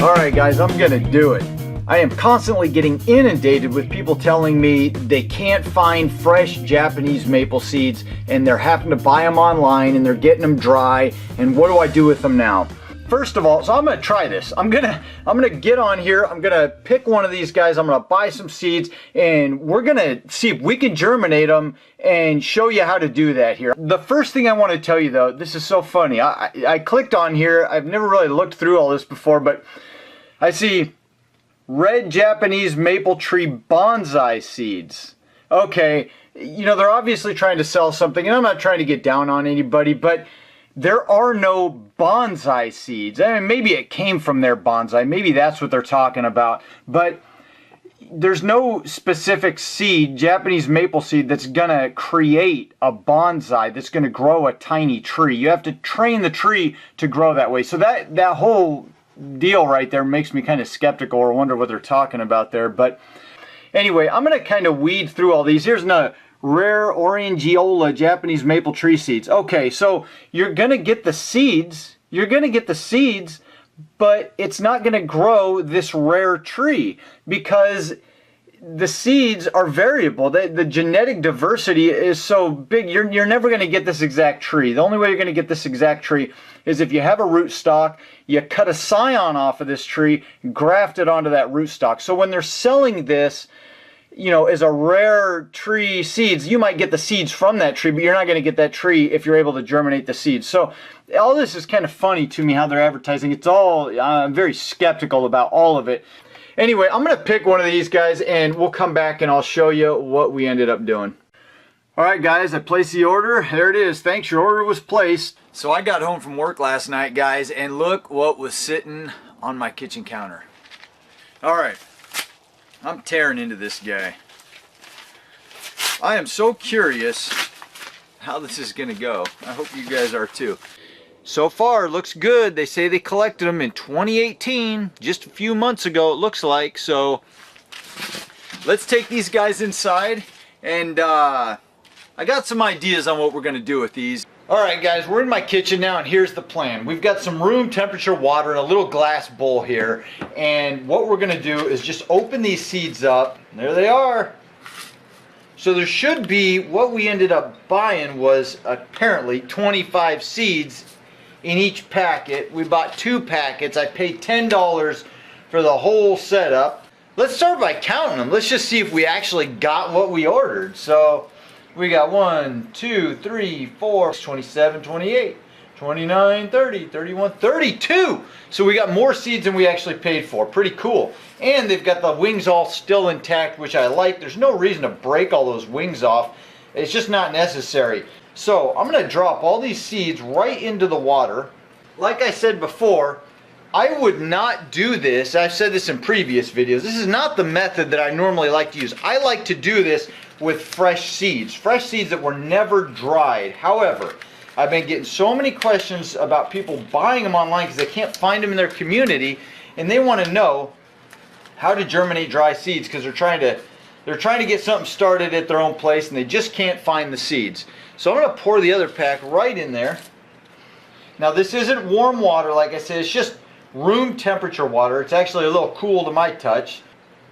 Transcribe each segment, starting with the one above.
Alright guys, I'm gonna do it. I am constantly getting inundated with people telling me they can't find fresh Japanese maple seeds and they're having to buy them online and they're getting them dry, and what do I do with them now? First of all, so I'm gonna try this. I'm gonna get on here, I'm gonna pick one of these guys, I'm gonna buy some seeds, and we're gonna see if we can germinate them and show you how to do that here. The first thing I want to tell you though, this is so funny. I clicked on here, I've never really looked through all this before, but I see red Japanese maple tree bonsai seeds. Okay, you know, they're obviously trying to sell something, and I'm not trying to get down on anybody, but there are no bonsai seeds. I mean, maybe it came from their bonsai, maybe that's what they're talking about, but there's no specific seed, Japanese maple seed, that's gonna create a bonsai, that's gonna grow a tiny tree. You have to train the tree to grow that way. So that whole deal right there makes me kind of skeptical or wonder what they're talking about there. But anyway, I'm going to kind of weed through all these. Here's a rare Orangiola Japanese maple tree seeds. Okay, so you're going to get the seeds. You're going to get the seeds, but it's not going to grow this rare tree because the seeds are variable. The genetic diversity is so big, you're never going to get this exact tree. The only way you're going to get this exact tree is if you have a rootstock, you cut a scion off of this tree, graft it onto that rootstock. So when they're selling this, you know, as a rare tree seeds, you might get the seeds from that tree, but you're not going to get that tree if you're able to germinate the seeds. So all this is kind of funny to me how they're advertising. It's all, I'm very skeptical about all of it. Anyway, I'm going to pick one of these guys and we'll come back and I'll show you what we ended up doing. Alright guys, I placed the order. There it is. Thanks, your order was placed. So I got home from work last night, guys, and look what was sitting on my kitchen counter. Alright, I'm tearing into this guy. I am so curious how this is going to go. I hope you guys are too. So far, it looks good. They say they collected them in 2018, just a few months ago it looks like. So let's take these guys inside, and I got some ideas on what we're going to do with these. Alright guys, we're in my kitchen now, and here's the plan. We've got some room temperature water in a little glass bowl here, and what we're going to do is just open these seeds up. There they are. So there should be, what we ended up buying was apparently 25 seeds in each packet. We bought 2 packets. I paid $10 for the whole setup. Let's start by counting them. Let's just see if we actually got what we ordered. So we got 1, 2, 3, 4, 27, 28, 29, 30, 31, 32. So we got more seeds than we actually paid for. Pretty cool. And they've got the wings all still intact, which I like. There's no reason to break all those wings off. It's just not necessary. So I'm going to drop all these seeds right into the water. Like I said before, I would not do this. I've said this in previous videos. This is not the method that I normally like to use. I like to do this with fresh seeds that were never dried. However, I've been getting so many questions about people buying them online because they can't find them in their community, and they want to know how to germinate dry seeds because they're trying to get something started at their own place and they just can't find the seeds. So I'm going to pour the other pack right in there. Now this isn't warm water, like I said, it's just room temperature water. It's actually a little cool to my touch.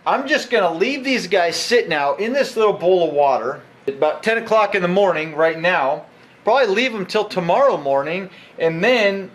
I'm just going to leave these guys sitting out in this little bowl of water. It's about 10 o'clock in the morning right now. Probably leave them till tomorrow morning, and then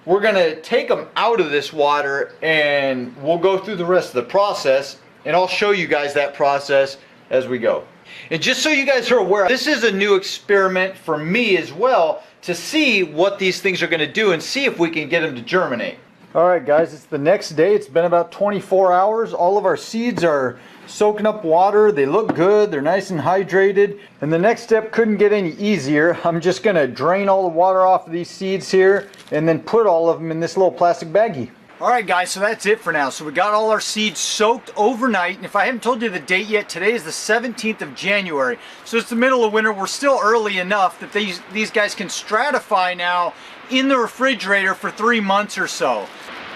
we're going to take them out of this water and we'll go through the rest of the process, and I'll show you guys that process as we go. And just so you guys are aware, this is a new experiment for me as well to see what these things are going to do and see if we can get them to germinate. Alright guys, it's the next day. It's been about 24 hours. All of our seeds are soaking up water. They look good. They're nice and hydrated. And the next step couldn't get any easier. I'm just going to drain all the water off of these seeds here and then put all of them in this little plastic baggie. Alright guys, so that's it for now. So we got all our seeds soaked overnight, and if I haven't told you the date yet, today is the 17th of January. So it's the middle of winter. We're still early enough that these guys can stratify now in the refrigerator for 3 months or so.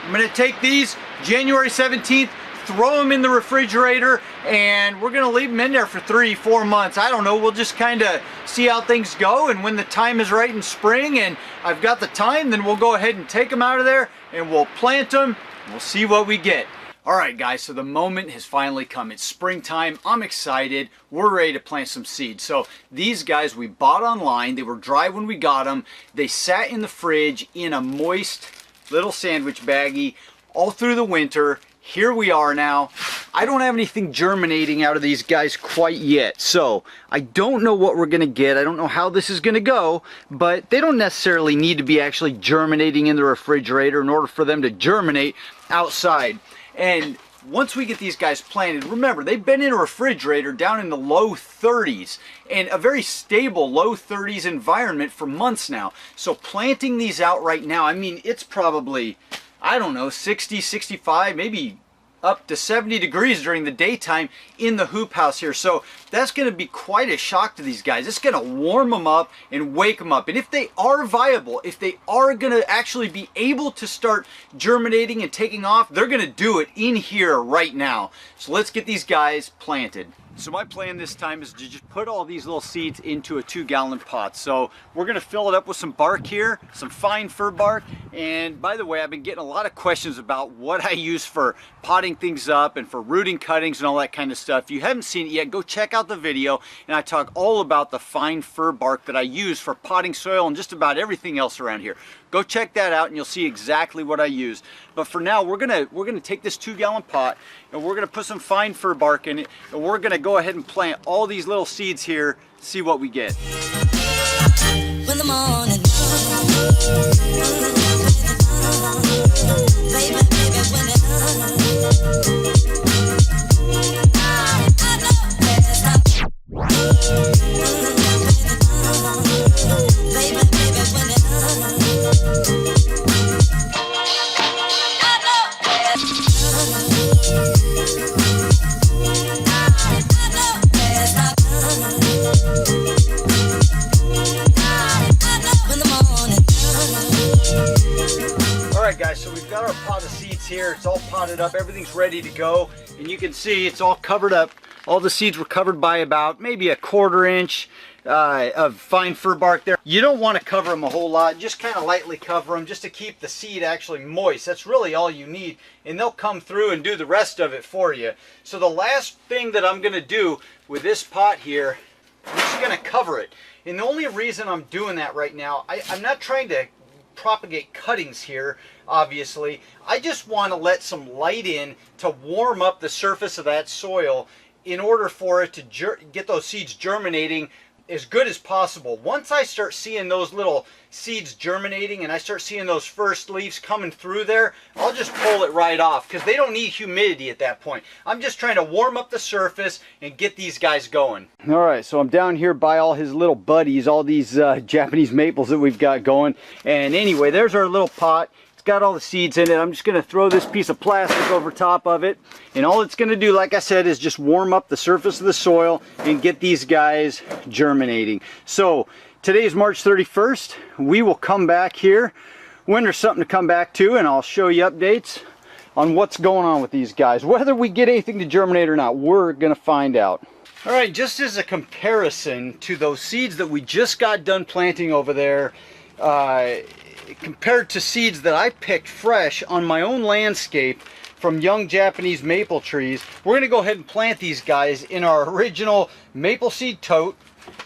I'm going to take these January 17th, throw them in the refrigerator, and we're going to leave them in there for 3-4 months. I don't know, we'll just kind of see how things go, and when the time is right in spring and I've got the time, then we'll go ahead and take them out of there and we'll plant them We'll see what we get. Alright guys, so the moment has finally come. It's springtime. I'm excited. We're ready to plant some seeds. So these guys we bought online. They were dry when we got them. They sat in the fridge in a moist little sandwich baggie all through the winter. Here we are now. I don't have anything germinating out of these guys quite yet. So I don't know what we're going to get. I don't know how this is going to go. But they don't necessarily need to be actually germinating in the refrigerator in order for them to germinate outside. And once we get these guys planted, remember, they've been in a refrigerator down in the low 30s and a very stable low 30s environment for months now. So planting these out right now, I mean, it's probably, I don't know, 60, 65, maybe up to 70 degrees during the daytime in the hoop house here. So that's going to be quite a shock to these guys. It's going to warm them up and wake them up. And if they are viable, if they are going to actually be able to start germinating and taking off, they're going to do it in here right now. So let's get these guys planted. So my plan this time is to just put all these little seeds into a 2-gallon pot. So we're going to fill it up with some bark here, some fine fir bark. And by the way, I've been getting a lot of questions about what I use for potting things up and for rooting cuttings and all that kind of stuff. If you haven't seen it yet, go check out the video. And I talk all about the fine fir bark that I use for potting soil and just about everything else around here. Go check that out and you'll see exactly what I use. But for now, we're gonna take this 2-gallon pot and we're gonna put some fine fir bark in it, and we're gonna go ahead and plant all these little seeds here, see what we get. When the morning here, it's all potted up, everything's ready to go, and you can see it's all covered up. All the seeds were covered by about maybe a 1/4 inch of fine fir bark there. You don't want to cover them a whole lot, just kind of lightly cover them just to keep the seed actually moist. That's really all you need, and they'll come through and do the rest of it for you. So the last thing that I'm going to do with this pot here, I'm just going to cover it. And the only reason I'm doing that right now, I'm not trying to propagate cuttings here, obviously. I just want to let some light in to warm up the surface of that soil in order for it to get those seeds germinating as good as possible. Once I start seeing those little seeds germinating and I start seeing those first leaves coming through there, I'll just pull it right off because they don't need humidity at that point. I'm just trying to warm up the surface and get these guys going. All right, so I'm down here by all his little buddies, all these Japanese maples that we've got going. And anyway, there's our little pot. Got all the seeds in it. I'm just going to throw this piece of plastic over top of it, and all it's going to do, like I said, is just warm up the surface of the soil and get these guys germinating. So today is March 31st. We will come back here when there's something to come back to, and I'll show you updates on what's going on with these guys. Whether we get anything to germinate or not, we're going to find out. All right, just as a comparison to those seeds that we just got done planting over there, compared to seeds that I picked fresh on my own landscape from young Japanese maple trees, we're going to go ahead and plant these guys in our original maple seed tote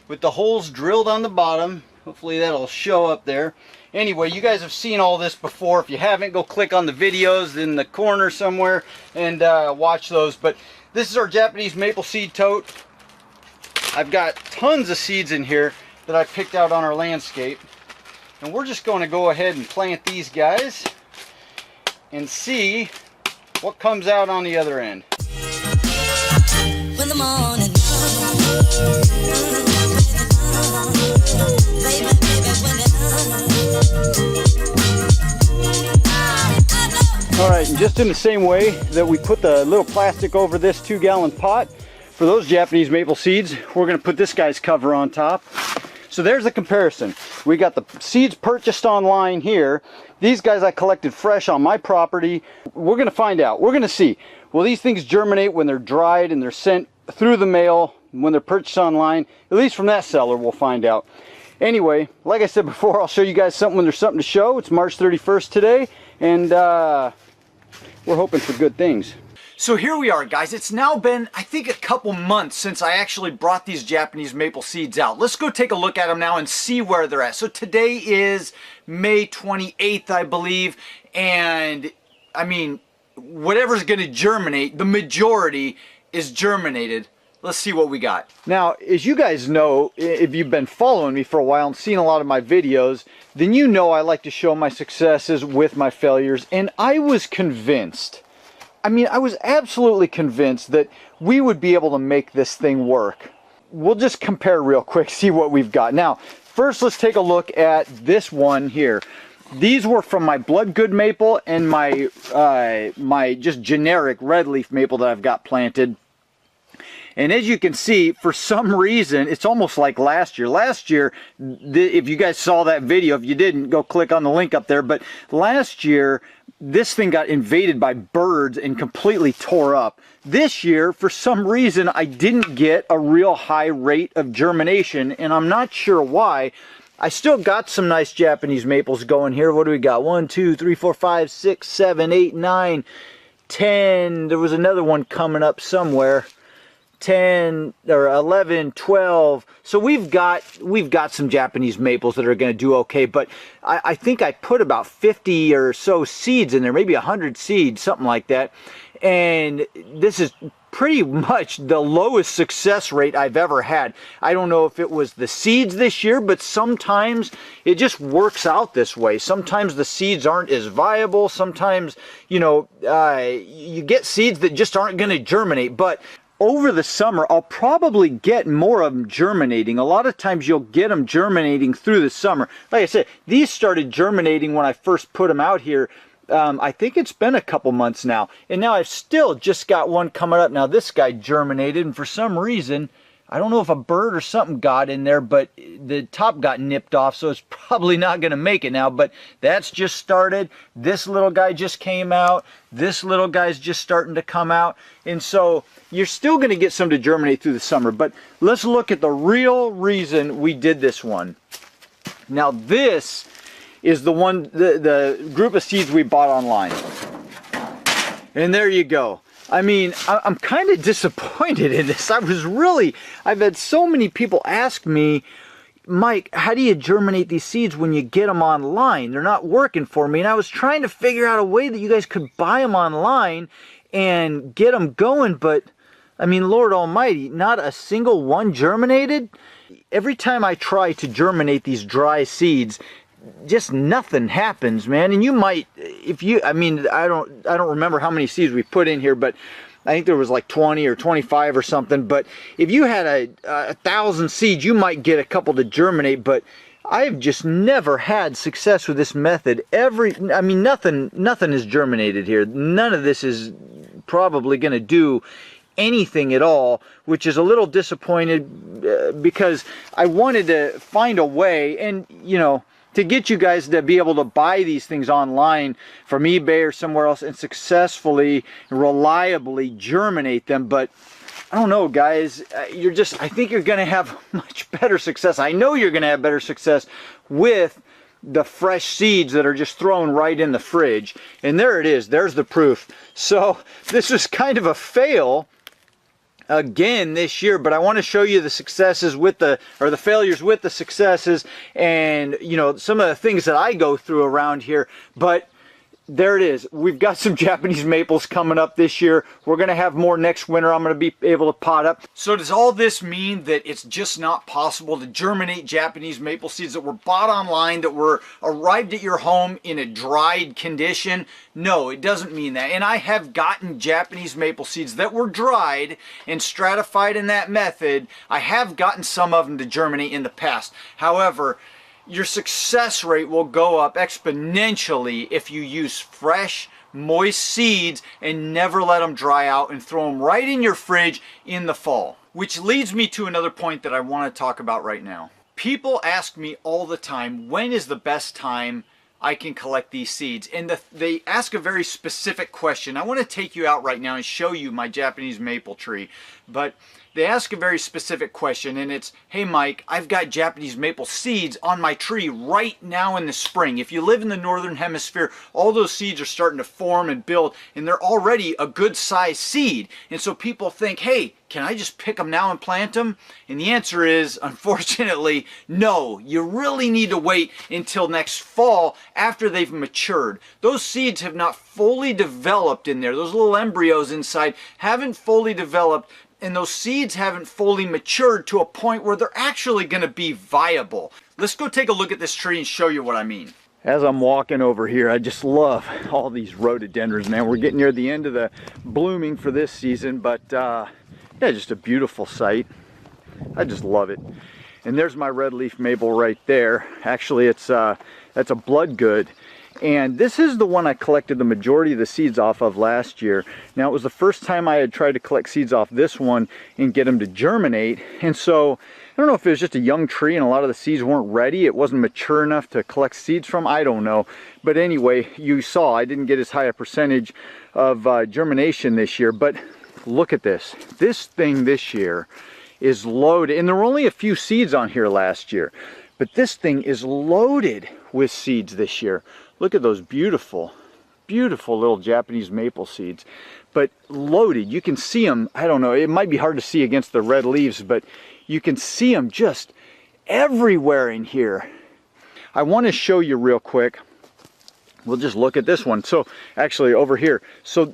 with the holes drilled on the bottom. Hopefully that'll show up there. Anyway, you guys have seen all this before. If you haven't, go click on the videos in the corner somewhere and watch those. But this is our Japanese maple seed tote. I've got tons of seeds in here that I picked out on our landscape. And we're just going to go ahead and plant these guys and see what comes out on the other end. When the morning Alright, and just in the same way that we put the little plastic over this 2-gallon pot, for those Japanese maple seeds, we're going to put this guy's cover on top. So there's the comparison. We got the seeds purchased online here. These guys I collected fresh on my property. We're going to find out. We're going to see. Will these things germinate when they're dried and they're sent through the mail when they're purchased online? At least from that seller, we'll find out. Anyway, like I said before, I'll show you guys something when there's something to show. It's March 31st today. And we're hoping for good things. So here we are, guys. It's now been, I think, a couple months since I actually brought these Japanese maple seeds out. Let's go take a look at them now and see where they're at. So today is May 28th, I believe, and I mean, whatever's going to germinate, the majority is germinated. Let's see what we got. Now, as you guys know, if you've been following me for a while and seen a lot of my videos, then you know I like to show my successes with my failures, and I was convinced, I mean, I was absolutely convinced that we would be able to make this thing work. We'll just compare real quick, see what we've got. Now, first let's take a look at this one here. These were from my blood good maple and my my just generic red leaf maple that I've got planted. And as you can see, for some reason, it's almost like last year. Last year, if you guys saw that video, if you didn't, go click on the link up there. But last year, this thing got invaded by birds and completely tore up. This year, for some reason, I didn't get a real high rate of germination, and I'm not sure why. I still got some nice Japanese maples going here. What do we got? 1, 2, 3, 4, 5, 6, 7, 8, 9, 10. There was another one coming up somewhere. 10 or 11, 12. So we've got some Japanese maples that are going to do okay, but I think I put about 50 or so seeds in there, maybe 100 seeds, something like that. And this is pretty much the lowest success rate I've ever had. I don't know if it was the seeds this year, but sometimes it just works out this way. Sometimes the seeds aren't as viable. Sometimes, you know, you get seeds that just aren't going to germinate. But over the summer, I'll probably get more of them germinating. A lot of times you'll get them germinating through the summer. Like I said, these started germinating when I first put them out here. I think it's been a couple months now. And now I've still just got one coming up. Now this guy germinated, and for some reason, I don't know if a bird or something got in there, but the top got nipped off, so it's probably not going to make it now. But that's just started. This little guy just came out. This little guy's just starting to come out. And so you're still going to get some to germinate through the summer. But let's look at the real reason we did this one. Now this is the one, the group of seeds we bought online. And there you go. I mean, I'm kind of disappointed in this. I've had so many people ask me, Mike, how do you germinate these seeds when you get them online? They're not working for me. And I was trying to figure out a way that you guys could buy them online and get them going. But, I mean, Lord Almighty, not a single one germinated. Every time I try to germinate these dry seeds, just nothing happens, man. And you might, I mean, I don't remember how many seeds we put in here, but I think there was like 20 or 25 or something. But if you had a 1,000 seeds, you might get a couple to germinate. But I've just never had success with this method. I mean, nothing is germinated here. None of this is probably going to do anything at all, which is a little disappointed because I wanted to find a way, and you know, to get you guys to be able to buy these things online from eBay or somewhere else and successfully, reliably germinate them. But I don't know, guys, I think you're going to have much better success. I know you're going to have better success with the fresh seeds that are just thrown right in the fridge. And there it is. There's the proof. So this is kind of a fail again this year, but I want to show you the successes with the failures with the successes, and you know, some of the things that I go through around here. But there it is. We've got some Japanese maples coming up this year. We're going to have more next winter. I'm going to be able to pot up. So does all this mean that it's just not possible to germinate Japanese maple seeds that were bought online, that were arrived at your home in a dried condition? No, it doesn't mean that. And I have gotten Japanese maple seeds that were dried and stratified in that method. I have gotten some of them to germinate in the past. However, your success rate will go up exponentially if you use fresh, moist seeds and never let them dry out and throw them right in your fridge in the fall. Which leads me to another point that I want to talk about right now. People ask me all the time, when is the best time I can collect these seeds? And they ask a very specific question. I want to take you out right now and show you my Japanese maple tree. But they ask a very specific question, and it's, hey Mike, I've got Japanese maple seeds on my tree right now in the spring. If you live in the northern hemisphere, all those seeds are starting to form and build, and they're already a good size seed. And so people think, hey, can I just pick them now and plant them? And the answer is, unfortunately, no. You really need to wait until next fall after they've matured. Those seeds have not fully developed in there. Those little embryos inside haven't fully developed, and those seeds haven't fully matured to a point where they're actually going to be viable. Let's go take a look at this tree and show you what I mean. As I'm walking over here, I just love all these rhododendrons, man. We're getting near the end of the blooming for this season, but yeah, just a beautiful sight. I just love it. And there's my red leaf maple right there. Actually, that's a bloodgood. And this is the one I collected the majority of the seeds off of last year. Now, it was the first time I had tried to collect seeds off this one and get them to germinate. And so, I don't know if it was just a young tree and a lot of the seeds weren't ready. It wasn't mature enough to collect seeds from. I don't know. But anyway, you saw I didn't get as high a percentage of germination this year. But look at this. This thing this year is loaded. And there were only a few seeds on here last year. But this thing is loaded with seeds this year. Look at those beautiful, beautiful little Japanese maple seeds. But loaded. You can see them. I don't know. It might be hard to see against the red leaves, but you can see them just everywhere in here. I want to show you real quick. We'll just look at this one. So actually over here. So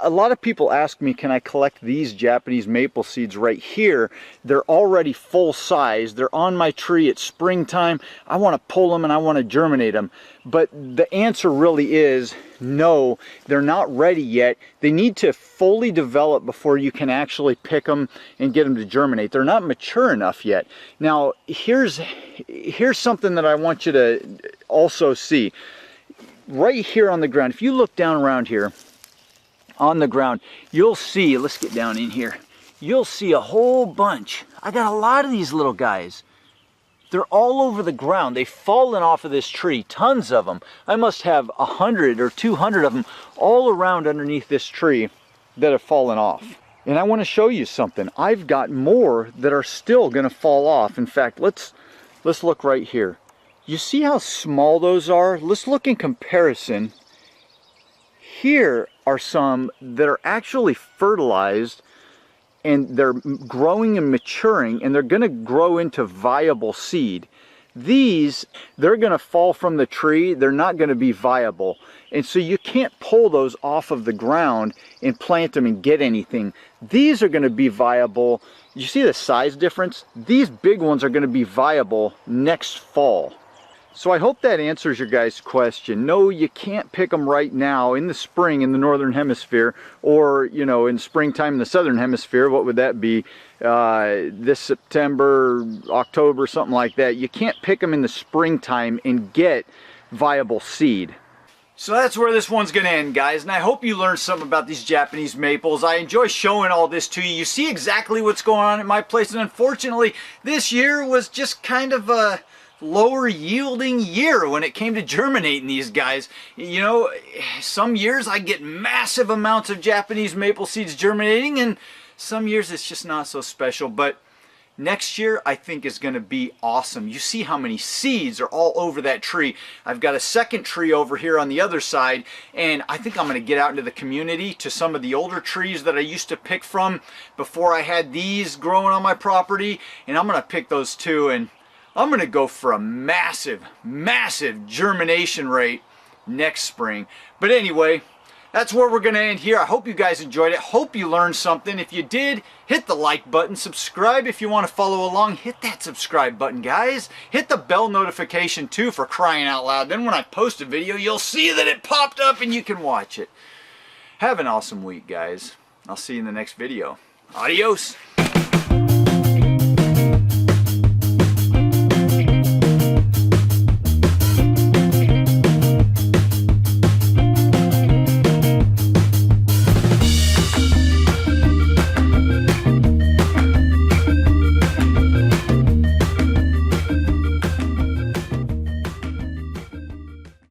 a lot of people ask me, can I collect these Japanese maple seeds right here? They're already full size. They're on my tree. It's springtime. I want to pull them and I want to germinate them. But the answer really is no, they're not ready yet. They need to fully develop before you can actually pick them and get them to germinate. They're not mature enough yet. Now, here's something that I want you to also see. Right here on the ground, if you look down around here on the ground, you'll see, let's get down in here, you'll see a whole bunch. I got a lot of these little guys. They're all over the ground. They've fallen off of this tree, tons of them. I must have 100 or 200 of them all around underneath this tree that have fallen off. And I want to show you something. I've got more that are still going to fall off. In fact, let's look right here. You see how small those are? Let's look in comparison. Here are some that are actually fertilized and they're growing and maturing and they're going to grow into viable seed. These, they're going to fall from the tree. They're not going to be viable. And so you can't pull those off of the ground and plant them and get anything. These are going to be viable. You see the size difference? These big ones are going to be viable next fall. So I hope that answers your guys' question. No, you can't pick them right now in the spring in the northern hemisphere, or, you know, in springtime in the southern hemisphere. What would that be? This September, October, something like that. You can't pick them in the springtime and get viable seed. So that's where this one's going to end, guys, and I hope you learned something about these Japanese maples. I enjoy showing all this to you. You see exactly what's going on at my place, and unfortunately, this year was just kind of a lower yielding year when it came to germinating these guys. You know, some years I get massive amounts of Japanese maple seeds germinating, and some years it's just not so special. But next year I think is going to be awesome. You see how many seeds are all over that tree. I've got a second tree over here on the other side, and I think I'm going to get out into the community to some of the older trees that I used to pick from before I had these growing on my property, and I'm going to pick those too, and I'm going to go for a massive, massive germination rate next spring. But anyway, that's where we're going to end here. I hope you guys enjoyed it. Hope you learned something. If you did, hit the like button. Subscribe if you want to follow along. Hit that subscribe button, guys. Hit the bell notification too, for crying out loud. Then when I post a video, you'll see that it popped up and you can watch it. Have an awesome week, guys. I'll see you in the next video. Adios.